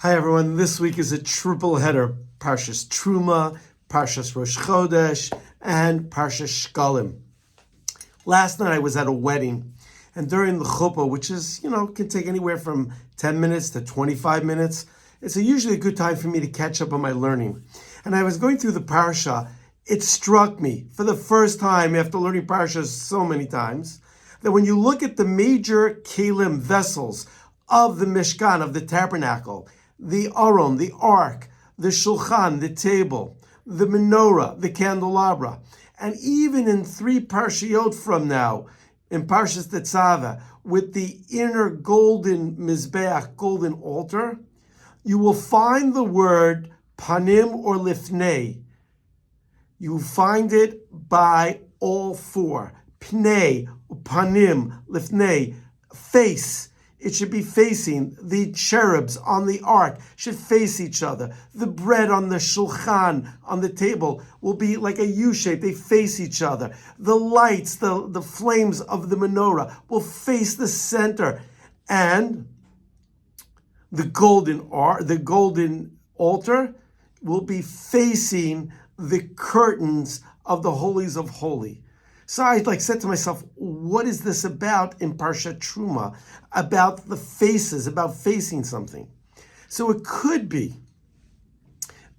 Hi everyone, this week is a triple header, Parshas Terumah, Parshas Rosh Chodesh, and Parshas Shekalim. Last night I was at a wedding, and during the chuppah, which is, can take anywhere from 10 minutes to 25 minutes, it's usually a good time for me to catch up on my learning. And I was going through the parsha, it struck me for the first time after learning parshas so many times, that when you look at the major kelim vessels of the Mishkan, of the tabernacle, the Aron, the ark, the shulchan, the table, the menorah, the candelabra, and even in 3 parshiot from now, in Parshas Tetzaveh, with the inner golden mizbeach, golden altar, you will find the word panim or lifnei. You find it by all 4. Pnei, panim, lifnei, face. It should be facing. The cherubs on the ark should face each other. The bread on the shulchan, on the table, will be like a U-shape. They face each other. The lights, the flames of the menorah will face the center. And the golden altar will be facing the curtains of the holies of holy. So I said to myself, what is this about in Parshat Terumah? About the faces, about facing something. So it could be,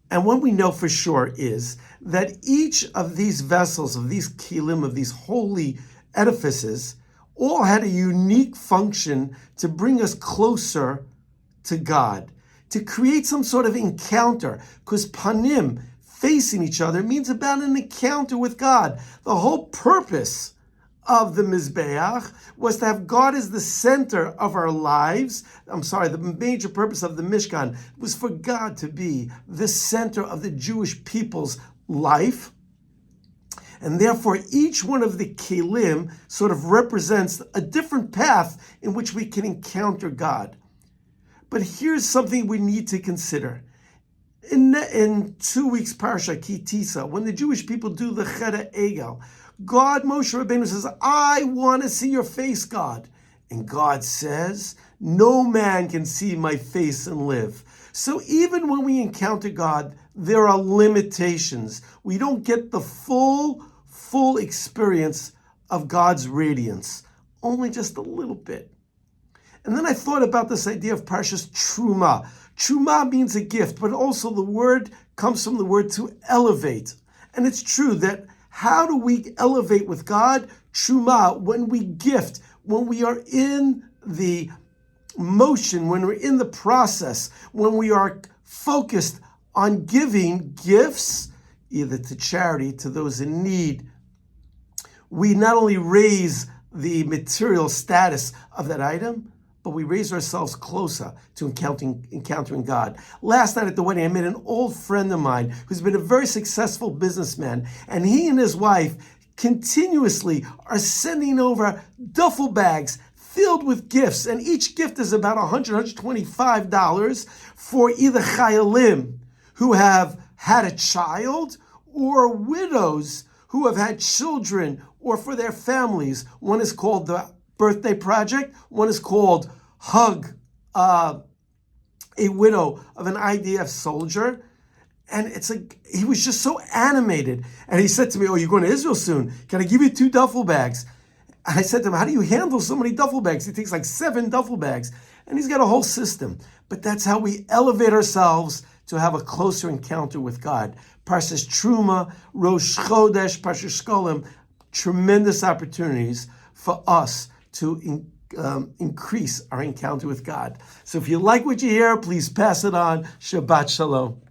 and what we know for sure is that each of these vessels, of these kelim, of these holy edifices, all had a unique function to bring us closer to God, to create some sort of encounter, because panim, facing each other, means about an encounter with God. The whole purpose of the Mizbeach was to have God as the center of our lives. The major purpose of the Mishkan was for God to be the center of the Jewish people's life. And therefore, each one of the kelim sort of represents a different path in which we can encounter God. But here's something we need to consider. In 2 weeks Parsha Kitisa, when the Jewish people do the Cheder Egel, God, Moshe Rabbeinu says, I want to see your face, God. And God says, no man can see my face and live. So even when we encounter God, there are limitations. We don't get the full experience of God's radiance, only just a little bit. And then I thought about this idea of Parshas Terumah. Terumah means a gift, but also the word comes from the word to elevate. And it's true that how do we elevate with God? Terumah, when we gift, when we are in the motion, when we're in the process, when we are focused on giving gifts, either to charity, to those in need, we not only raise the material status of that item, but we raise ourselves closer to encountering God. Last night at the wedding, I met an old friend of mine who's been a very successful businessman, and he and his wife continuously are sending over duffel bags filled with gifts, and each gift is about $100, $125 for either chayalim who have had a child, or widows who have had children, or for their families. One is called the Birthday Project. One is called Hug, a widow of an IDF soldier. And he was just so animated. And he said to me, oh, you're going to Israel soon. Can I give you 2 duffel bags? And I said to him, how do you handle so many duffel bags? He takes 7 duffel bags. And he's got a whole system. But that's how we elevate ourselves to have a closer encounter with God. Parshas Terumah, Rosh Chodesh, Parshas Shekalim, tremendous opportunities for us to increase our encounter with God. So if you like what you hear, please pass it on. Shabbat Shalom.